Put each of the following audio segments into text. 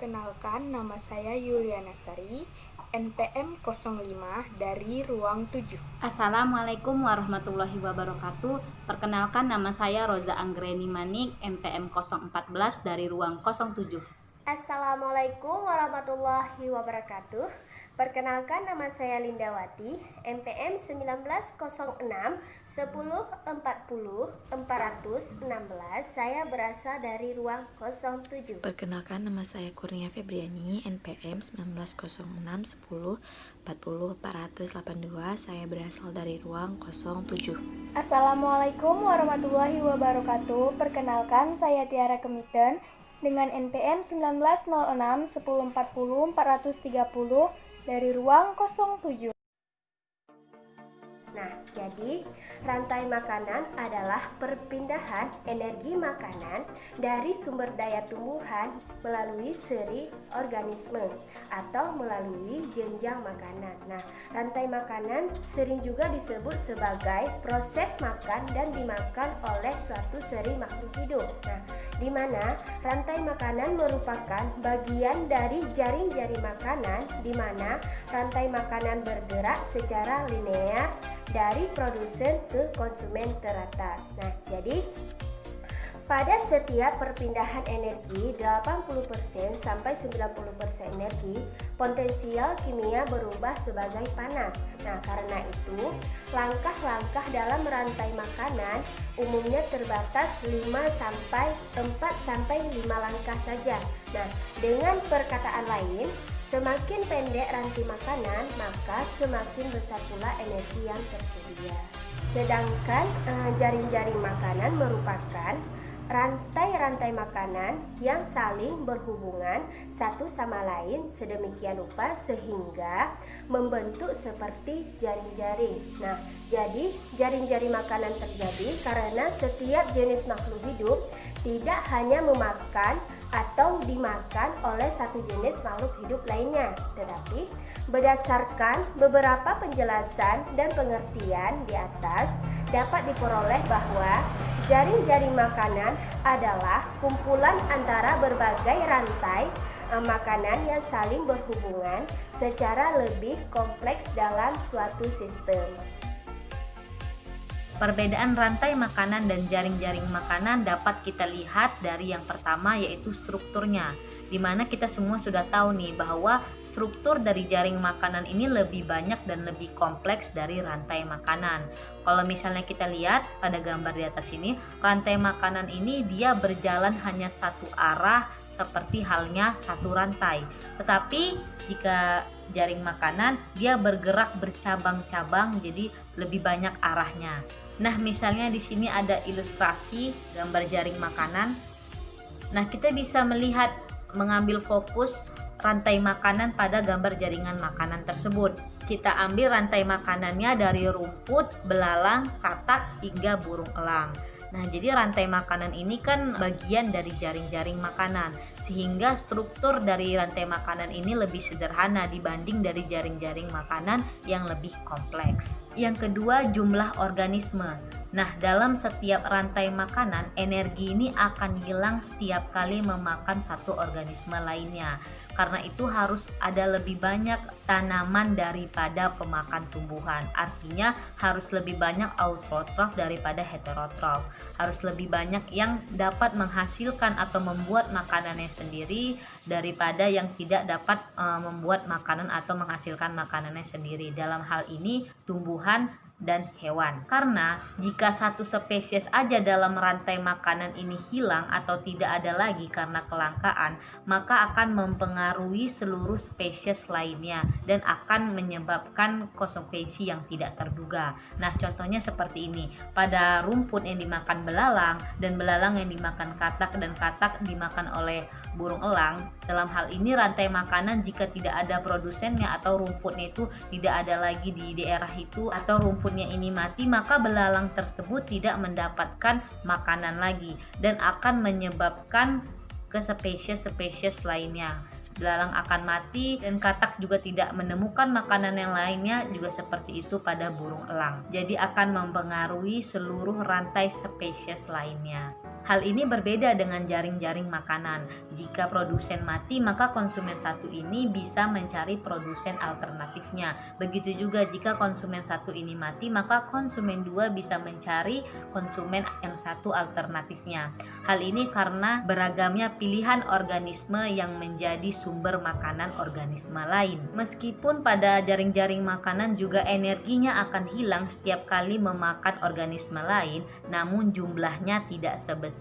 Perkenalkan, nama saya Yuliana Sari, NPM 05 dari Ruang 7. Assalamualaikum warahmatullahi wabarakatuh. Perkenalkan, nama saya Roza Anggreni Manik, NPM 014 dari Ruang 07. Assalamualaikum warahmatullahi wabarakatuh. Perkenalkan, nama saya Lindawati, NPM 1906 1040 416. Saya berasal dari Ruang 07. Perkenalkan, nama saya Kurnia Febriani, NPM 1906 10 40 482. Saya berasal dari Ruang 07. Assalamualaikum warahmatullahi wabarakatuh. Perkenalkan, saya Tiara Kemiten dengan NPM 1906 1040 430 dari Ruang 07. Nah, jadi rantai makanan adalah perpindahan energi makanan dari sumber daya tumbuhan melalui seri organisme atau melalui jenjang makanan. Nah, rantai makanan sering juga disebut sebagai proses makan dan dimakan oleh suatu seri makhluk hidup. Nah, di mana rantai makanan merupakan bagian dari jaring-jaring makanan, di mana rantai makanan bergerak secara linear dari produsen ke konsumen teratas. Nah, jadi pada setiap perpindahan energi 80% sampai 90% energi potensial kimia berubah sebagai panas. Nah, karena itu langkah-langkah dalam rantai makanan umumnya terbatas 4 sampai 5 langkah saja. Nah, dengan perkataan lain, semakin pendek rantai makanan, maka semakin besar pula energi yang tersedia. Sedangkan jaring-jaring makanan merupakan rantai-rantai makanan yang saling berhubungan satu sama lain sedemikian rupa sehingga membentuk seperti jaring-jaring. Nah, jadi jaring-jaring makanan terjadi karena setiap jenis makhluk hidup tidak hanya memakan atau dimakan oleh satu jenis makhluk hidup lainnya, tetapi berdasarkan beberapa penjelasan dan pengertian di atas dapat diperoleh bahwa jaring-jaring makanan adalah kumpulan antara berbagai rantai makanan yang saling berhubungan secara lebih kompleks dalam suatu sistem. Perbedaan rantai makanan dan jaring-jaring makanan dapat kita lihat dari yang pertama, yaitu strukturnya, di mana kita semua sudah tahu nih bahwa struktur dari jaring makanan ini lebih banyak dan lebih kompleks dari rantai makanan. Kalau misalnya kita lihat pada gambar di atas ini, rantai makanan ini dia berjalan hanya satu arah seperti halnya satu rantai. Tetapi jika jaring makanan dia bergerak bercabang-cabang, jadi lebih banyak arahnya. Nah, misalnya di sini ada ilustrasi gambar jaring makanan. Nah, kita bisa melihat mengambil fokus rantai makanan pada gambar jaringan makanan tersebut. Kita ambil rantai makanannya dari rumput, belalang, katak hingga burung elang. Nah, jadi rantai makanan ini kan bagian dari jaring-jaring makanan, sehingga struktur dari rantai makanan ini lebih sederhana dibanding dari jaring-jaring makanan yang lebih kompleks. Yang kedua, jumlah organisme. Nah, dalam setiap rantai makanan, energi ini akan hilang setiap kali memakan satu organisme lainnya. Karena itu harus ada lebih banyak tanaman daripada pemakan tumbuhan. Artinya harus lebih banyak autotrof daripada heterotrof. Harus lebih banyak yang dapat menghasilkan atau membuat makanannya sendiri daripada yang tidak dapat membuat makanan atau menghasilkan makanannya sendiri. Dalam hal ini tumbuhan dan hewan. Karena jika satu spesies aja dalam rantai makanan ini hilang atau tidak ada lagi karena kelangkaan, maka akan mempengaruhi seluruh spesies lainnya dan akan menyebabkan konsekuensi yang tidak terduga. Nah, contohnya seperti ini. Pada rumput yang dimakan belalang dan belalang yang dimakan katak dan katak dimakan oleh burung elang, dalam hal ini rantai makanan jika tidak ada produsennya atau rumputnya itu tidak ada lagi di daerah itu atau rumputnya ini mati, maka belalang tersebut tidak mendapatkan makanan lagi dan akan menyebabkan ke spesies-spesies lainnya. belalang akan mati, dan katak juga tidak menemukan makanan yang lainnya, juga seperti itu pada burung elang. Jadi akan mempengaruhi seluruh rantai spesies lainnya. Hal ini berbeda dengan jaring-jaring makanan. Jika produsen mati, maka konsumen satu ini bisa mencari produsen alternatifnya. Begitu juga jika konsumen satu ini mati, maka konsumen dua bisa mencari konsumen yang satu alternatifnya. Hal ini karena beragamnya pilihan organisme yang menjadi sumber makanan organisme lain. Meskipun pada jaring-jaring makanan juga energinya akan hilang setiap kali memakan organisme lain, namun jumlahnya tidak sebesar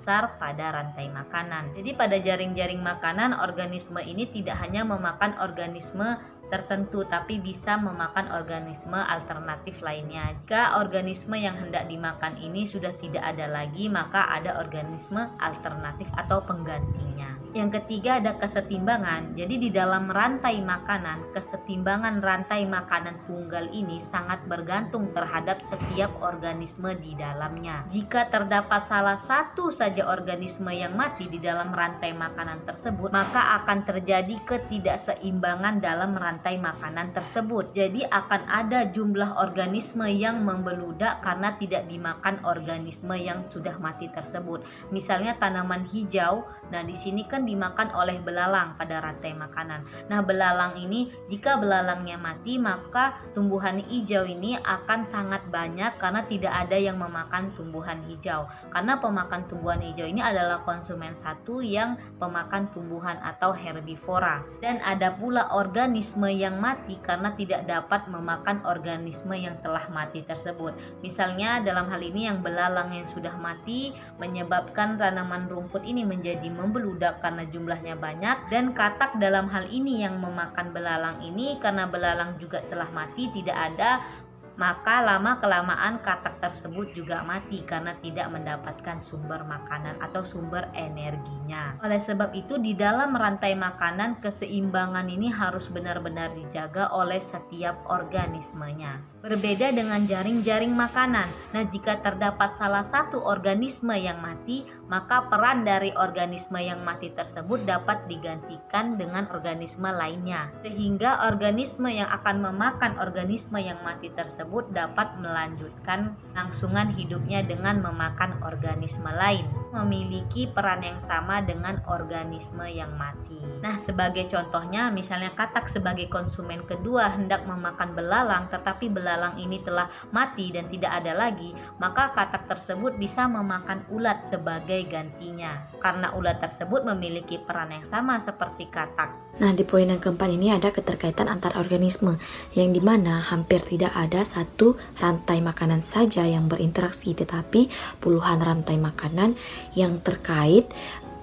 pada rantai makanan. Jadi pada jaring-jaring makanan, organisme ini tidak hanya memakan organisme tertentu, tapi bisa memakan organisme alternatif lainnya. Jika organisme yang hendak dimakan ini sudah tidak ada lagi, maka ada organisme alternatif atau penggantinya. Yang ketiga ada kesetimbangan. Jadi di dalam rantai makanan, kesetimbangan rantai makanan tunggal ini sangat bergantung terhadap setiap organisme di dalamnya. Jika terdapat salah satu saja organisme yang mati di dalam rantai makanan tersebut, maka akan terjadi ketidakseimbangan dalam rantai makanan tersebut. Jadi akan ada jumlah organisme yang membeludak karena tidak dimakan organisme yang sudah mati tersebut. Misalnya tanaman hijau, nah di sini kan dimakan oleh belalang pada rantai makanan. Nah belalang ini, jika belalangnya mati, maka tumbuhan hijau ini akan sangat banyak karena tidak ada yang memakan tumbuhan hijau. Karena pemakan tumbuhan hijau ini adalah konsumen satu yang pemakan tumbuhan atau herbivora. Dan ada pula organisme yang mati karena tidak dapat memakan organisme yang telah mati tersebut. Misalnya dalam hal ini yang belalang yang sudah mati menyebabkan tanaman rumput ini menjadi membeludak karena jumlahnya banyak, dan katak dalam hal ini yang memakan belalang ini karena belalang juga telah mati, tidak ada, maka lama-kelamaan katak tersebut juga mati karena tidak mendapatkan sumber makanan atau sumber energinya. Oleh sebab itu di dalam rantai makanan keseimbangan ini harus benar-benar dijaga oleh setiap organismenya. Berbeda dengan jaring-jaring makanan. Nah, jika terdapat salah satu organisme yang mati, maka peran dari organisme yang mati tersebut dapat digantikan dengan organisme lainnya. Sehingga organisme yang akan memakan organisme yang mati tersebut dapat melanjutkan langsungan hidupnya dengan memakan organisme lain, memiliki peran yang sama dengan organisme yang mati. Nah, sebagai contohnya, misalnya katak sebagai konsumen kedua hendak memakan belalang, tetapi belalang ini telah mati dan tidak ada lagi, maka katak tersebut bisa memakan ulat sebagai gantinya, karena ulat tersebut memiliki peran yang sama seperti katak. Nah, di poin yang keempat ini ada keterkaitan antar organisme, yang dimana hampir tidak ada satu rantai makanan saja yang berinteraksi, tetapi puluhan rantai makanan yang terkait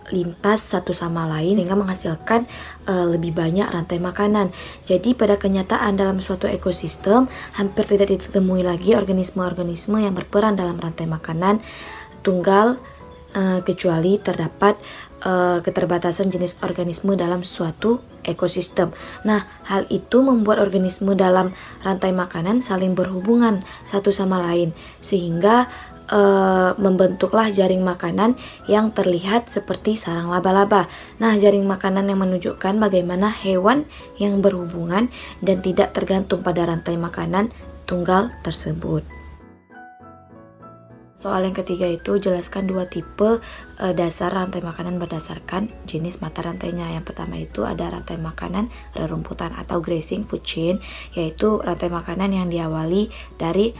lintas satu sama lain sehingga menghasilkan lebih banyak rantai makanan. Jadi pada kenyataan dalam suatu ekosistem hampir tidak ditemui lagi organisme-organisme yang berperan dalam rantai makanan tunggal, kecuali terdapat keterbatasan jenis organisme dalam suatu ekosistem. Nah, hal itu membuat organisme dalam rantai makanan saling berhubungan satu sama lain, sehingga membentuklah jaring makanan yang terlihat seperti sarang laba-laba. Nah, jaring makanan yang menunjukkan bagaimana hewan yang berhubungan dan tidak tergantung pada rantai makanan tunggal tersebut. Soal yang ketiga itu jelaskan dua tipe dasar rantai makanan berdasarkan jenis mata rantainya. Yang pertama itu ada rantai makanan rerumputan atau grazing food chain, yaitu rantai makanan yang diawali dari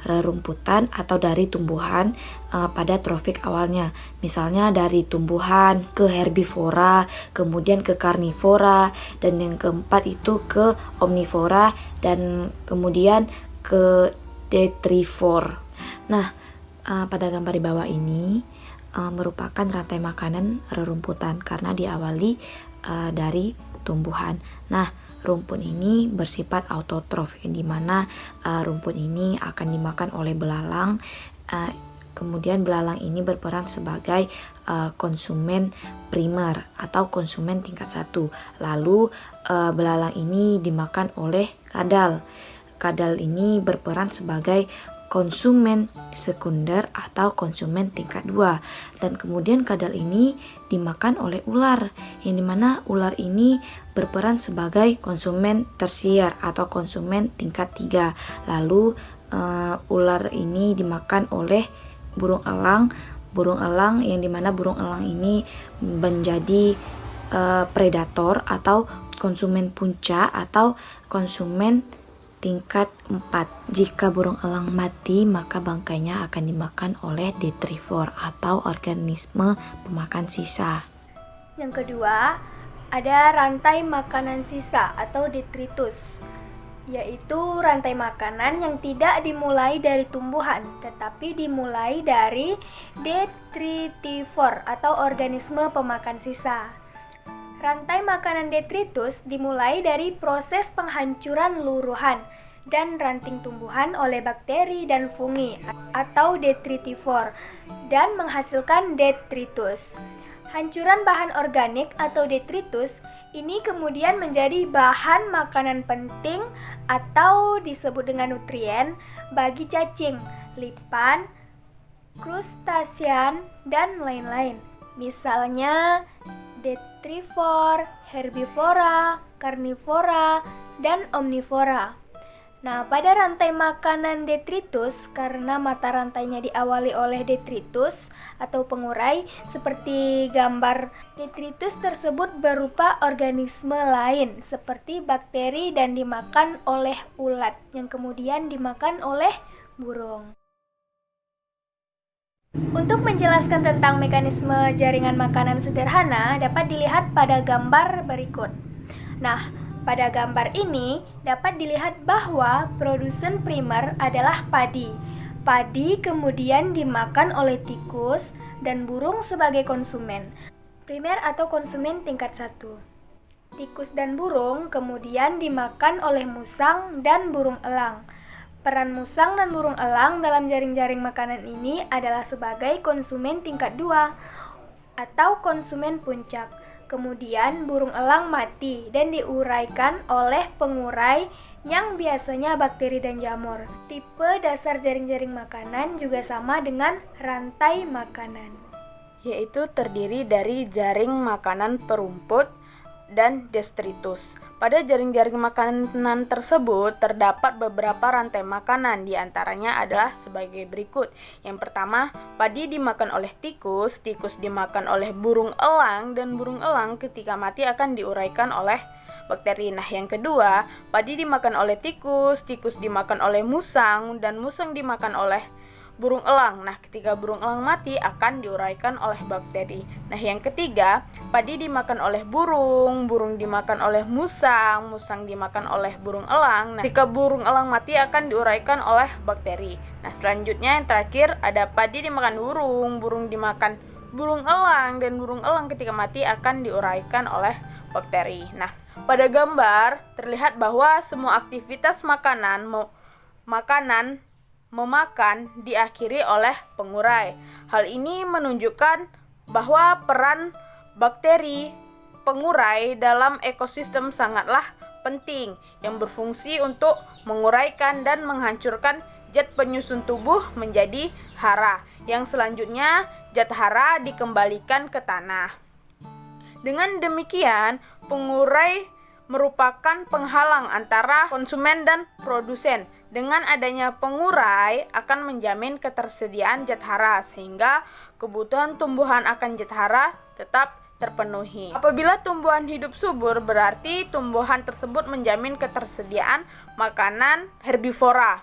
rerumputan atau dari tumbuhan pada trofik awalnya. Misalnya dari tumbuhan ke herbivora, kemudian ke karnivora, dan yang keempat itu ke omnivora, dan kemudian ke detrivor. Nah, pada gambar di bawah ini merupakan rantai makanan rerumputan karena diawali dari tumbuhan. Nah, rumput ini bersifat autotrof, di mana rumput ini akan dimakan oleh belalang. Kemudian belalang ini berperan sebagai konsumen primer atau konsumen tingkat 1. Lalu belalang ini dimakan oleh kadal. Kadal ini berperan sebagai konsumen sekunder atau konsumen tingkat 2. Dan kemudian kadal ini dimakan oleh ular, yang dimana ular ini berperan sebagai konsumen tersier atau konsumen tingkat 3. Lalu ular ini dimakan oleh burung elang yang dimana burung elang ini menjadi predator atau konsumen puncak atau konsumen tingkat 4. Jika burung elang mati, maka bangkainya akan dimakan oleh detrivor atau organisme pemakan sisa. Yang kedua, ada rantai makanan sisa atau detritus, yaitu rantai makanan yang tidak dimulai dari tumbuhan, tetapi dimulai dari detritivor atau organisme pemakan sisa. Rantai makanan detritus dimulai dari proses penghancuran luruhan dan ranting tumbuhan oleh bakteri dan fungi atau detritivor dan menghasilkan detritus. Hancuran bahan organik atau detritus ini kemudian menjadi bahan makanan penting atau disebut dengan nutrien bagi cacing, lipan, krustacean, dan lain-lain. Misalnya detrivor, herbivora, karnivora, dan omnivora. Nah, pada rantai makanan detritus, karena mata rantainya diawali oleh detritus atau pengurai, seperti gambar, detritus tersebut berupa organisme lain seperti bakteri dan dimakan oleh ulat yang kemudian dimakan oleh burung. Untuk menjelaskan tentang mekanisme jaringan makanan sederhana dapat dilihat pada gambar berikut. Nah, pada gambar ini dapat dilihat bahwa produsen primer adalah padi. Padi kemudian dimakan oleh tikus dan burung sebagai konsumen primer atau konsumen tingkat 1. Tikus dan burung kemudian dimakan oleh musang dan burung elang. Peran musang dan burung elang dalam jaring-jaring makanan ini adalah sebagai konsumen tingkat 2 atau konsumen puncak. Kemudian burung elang mati dan diuraikan oleh pengurai yang biasanya bakteri dan jamur. Tipe dasar jaring-jaring makanan juga sama dengan rantai makanan, yaitu terdiri dari jaring makanan perumput dan detritus. Pada jaring-jaring makanan tersebut terdapat beberapa rantai makanan, diantaranya adalah sebagai berikut. Yang pertama, padi dimakan oleh tikus, tikus dimakan oleh burung elang, dan burung elang ketika mati akan diuraikan oleh bakteri. Nah, yang kedua, padi dimakan oleh tikus, tikus dimakan oleh musang, dan musang dimakan oleh burung elang. Nah, ketika burung elang mati akan diuraikan oleh bakteri. Nah, yang ketiga, padi dimakan oleh burung, burung dimakan oleh musang, musang dimakan oleh burung elang. Nah, ketika burung elang mati akan diuraikan oleh bakteri. Nah, selanjutnya yang terakhir ada padi dimakan burung, burung dimakan burung elang, dan burung elang ketika mati akan diuraikan oleh bakteri. Nah, pada gambar terlihat bahwa semua aktivitas memakan diakhiri oleh pengurai. Hal ini menunjukkan bahwa peran bakteri pengurai dalam ekosistem sangatlah penting, yang berfungsi untuk menguraikan dan menghancurkan zat penyusun tubuh menjadi hara, yang selanjutnya zat hara dikembalikan ke tanah. Dengan demikian, pengurai merupakan penghalang antara konsumen dan produsen. Dengan adanya pengurai akan menjamin ketersediaan zat hara sehingga kebutuhan tumbuhan akan zat hara tetap terpenuhi. Apabila tumbuhan hidup subur, berarti tumbuhan tersebut menjamin ketersediaan makanan herbivora.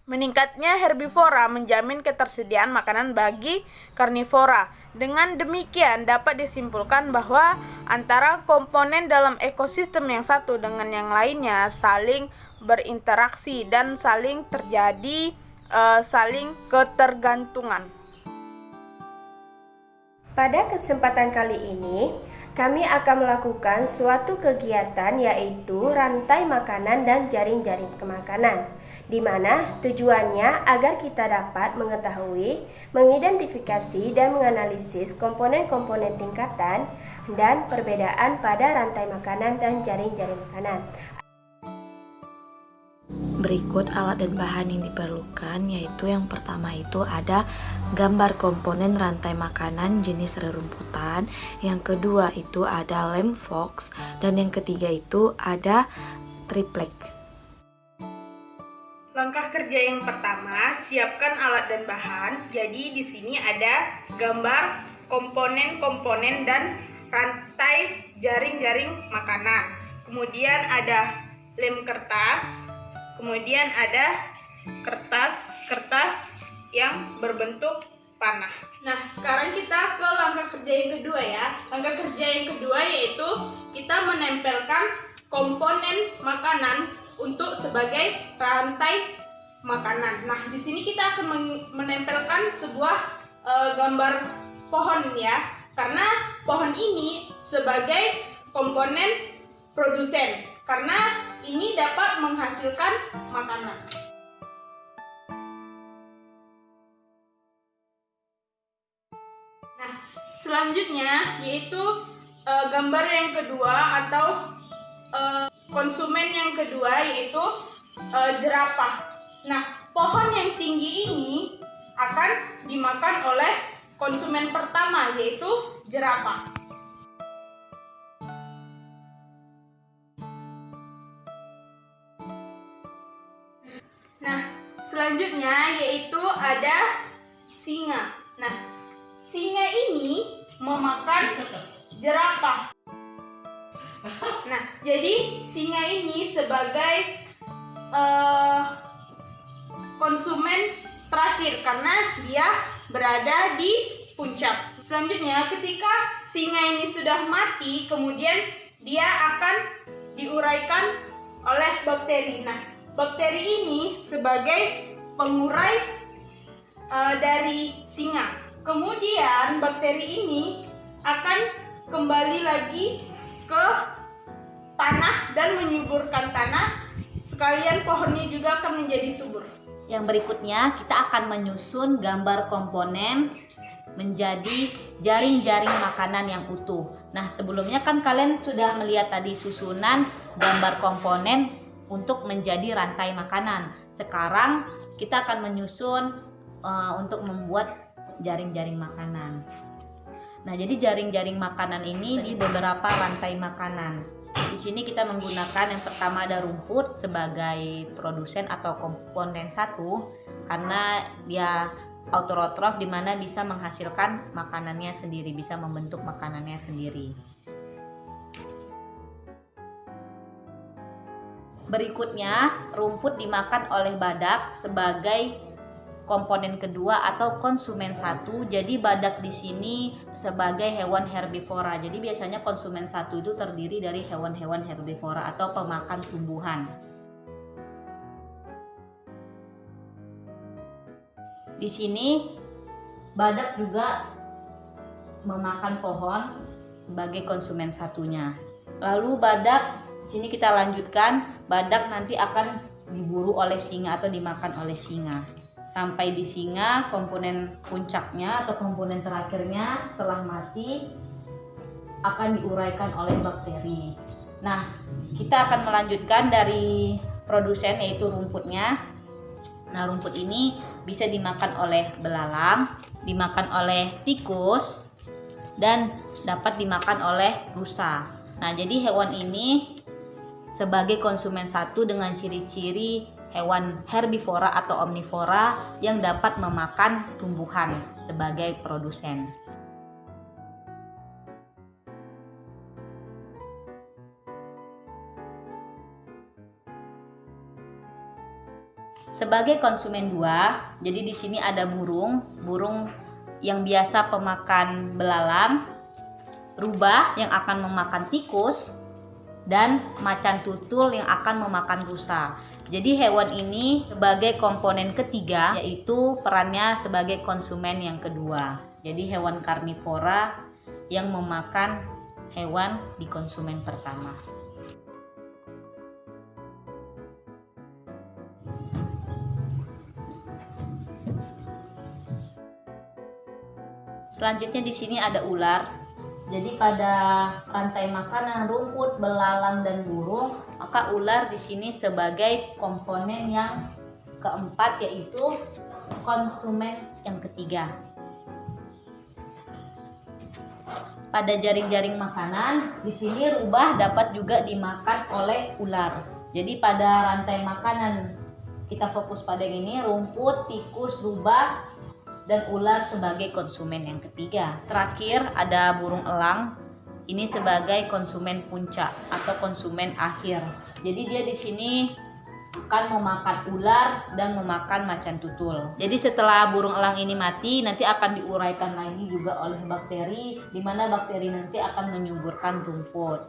Meningkatnya herbivora menjamin ketersediaan makanan bagi karnivora. Dengan demikian dapat disimpulkan bahwa antara komponen dalam ekosistem yang satu dengan yang lainnya saling berinteraksi dan saling ketergantungan. Pada kesempatan kali ini, kami akan melakukan suatu kegiatan yaitu rantai makanan dan jaring-jaring makanan, di mana tujuannya agar kita dapat mengetahui, mengidentifikasi, dan menganalisis komponen-komponen tingkatan dan perbedaan pada rantai makanan dan jaring-jaring makanan. Berikut alat dan bahan yang diperlukan, yaitu yang pertama itu ada gambar komponen rantai makanan jenis rerumputan, yang kedua itu ada lem fox, dan yang ketiga itu ada triplex. Langkah kerja yang pertama, siapkan alat dan bahan. Jadi di sini ada gambar komponen-komponen dan rantai jaring-jaring makanan. Kemudian ada lem kertas. Kemudian ada kertas yang berbentuk panah. Nah, sekarang kita ke langkah kerja yang kedua ya. Langkah kerja yang kedua yaitu kita menempelkan komponen makanan untuk sebagai rantai makanan. Nah, di sini kita akan menempelkan sebuah gambar pohon ya. Karena pohon ini sebagai komponen produsen. Karena ini dapat menghasilkan makanan. Nah, selanjutnya yaitu gambar yang kedua atau konsumen yang kedua yaitu jerapah. Nah, pohon yang tinggi ini akan dimakan oleh konsumen pertama yaitu jerapah. Nah, selanjutnya yaitu ada singa. Nah, singa ini memakan jerapah. Nah, jadi singa ini sebagai konsumen terakhir karena dia berada di puncak. Selanjutnya, ketika singa ini sudah mati, kemudian dia akan diuraikan oleh bakteri. Nah, bakteri ini sebagai pengurai dari singa. Kemudian bakteri ini akan kembali lagi ke tanah dan menyuburkan tanah. Sekalian pohonnya juga akan menjadi subur. Yang berikutnya kita akan menyusun gambar komponen menjadi jaring-jaring makanan yang utuh. Nah, sebelumnya kan kalian sudah melihat tadi susunan gambar komponen untuk menjadi rantai makanan. Sekarang kita akan menyusun untuk membuat jaring-jaring makanan. Nah, jadi jaring-jaring makanan ini di beberapa rantai makanan. Di sini kita menggunakan yang pertama ada rumput sebagai produsen atau komponen satu karena dia autotrof di mana bisa menghasilkan makanannya sendiri, bisa membentuk makanannya sendiri. Berikutnya, rumput dimakan oleh badak sebagai komponen kedua atau konsumen satu. Jadi badak di sini sebagai hewan herbivora. Jadi biasanya konsumen satu itu terdiri dari hewan-hewan herbivora atau pemakan tumbuhan. Di sini badak juga memakan pohon sebagai konsumen satunya. Lalu badak, di sini kita lanjutkan, badak nanti akan diburu oleh singa atau dimakan oleh singa. Sampai di singa, komponen puncaknya atau komponen terakhirnya setelah mati akan diuraikan oleh bakteri. Nah, kita akan melanjutkan dari produsen yaitu rumputnya. Nah, rumput ini bisa dimakan oleh belalang, dimakan oleh tikus, dan dapat dimakan oleh rusa. Nah, jadi hewan ini sebagai konsumen satu dengan ciri-ciri hewan herbivora atau omnivora yang dapat memakan tumbuhan sebagai produsen. Sebagai konsumen dua, jadi di sini ada burung yang biasa pemakan belalang, rubah yang akan memakan tikus, dan macan tutul yang akan memakan rusa. Jadi hewan ini sebagai komponen ketiga, yaitu perannya sebagai konsumen yang kedua. Jadi hewan karnivora yang memakan hewan di konsumen pertama. Selanjutnya di sini ada ular. Jadi pada rantai makanan rumput, belalang dan burung, maka ular di sini sebagai komponen yang keempat, yaitu konsumen yang ketiga. Pada jaring-jaring makanan, di sini rubah dapat juga dimakan oleh ular. Jadi pada rantai makanan kita fokus pada yang ini, rumput, tikus, rubah, dan ular sebagai konsumen yang ketiga. Terakhir ada burung elang, ini sebagai konsumen puncak atau konsumen akhir. Jadi dia di sini akan memakan ular dan memakan macan tutul. Jadi setelah burung elang ini mati, nanti akan diuraikan lagi juga oleh bakteri, di mana bakteri nanti akan menyuburkan rumput.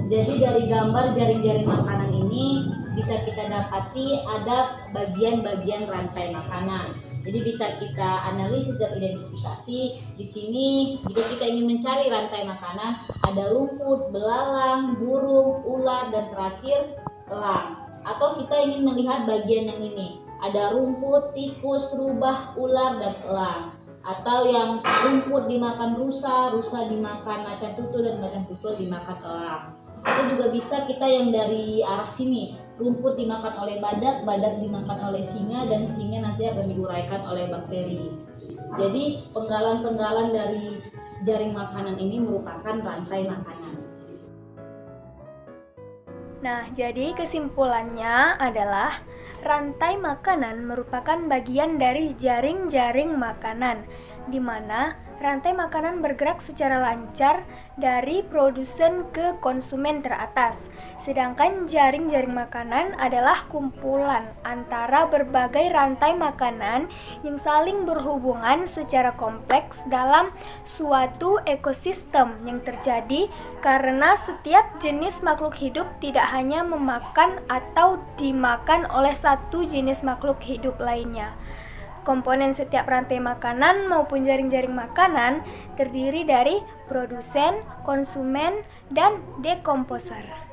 Jadi dari gambar jaring-jaring makanan ini bisa kita dapati ada bagian-bagian rantai makanan. Jadi bisa kita analisis dan identifikasi. Di sini jika kita ingin mencari rantai makanan, ada rumput, belalang, burung, ular, dan terakhir elang. Atau kita ingin melihat bagian yang ini, ada rumput, tikus, rubah, ular, dan elang. Atau yang rumput dimakan rusa, rusa dimakan macan tutul, dan macan tutul dimakan elang. Atau juga bisa kita yang dari arah sini, rumput dimakan oleh badak, badak dimakan oleh singa, dan singa nanti akan diuraikan oleh bakteri. Jadi penggalan-penggalan dari jaring makanan ini merupakan rantai makanan. Nah, jadi kesimpulannya adalah rantai makanan merupakan bagian dari jaring-jaring makanan, di mana rantai makanan bergerak secara lancar dari produsen ke konsumen teratas. Sedangkan jaring-jaring makanan adalah kumpulan antara berbagai rantai makanan yang saling berhubungan secara kompleks dalam suatu ekosistem yang terjadi karena setiap jenis makhluk hidup tidak hanya memakan atau dimakan oleh satu jenis makhluk hidup lainnya. Komponen setiap rantai makanan maupun jaring-jaring makanan terdiri dari produsen, konsumen, dan dekomposer.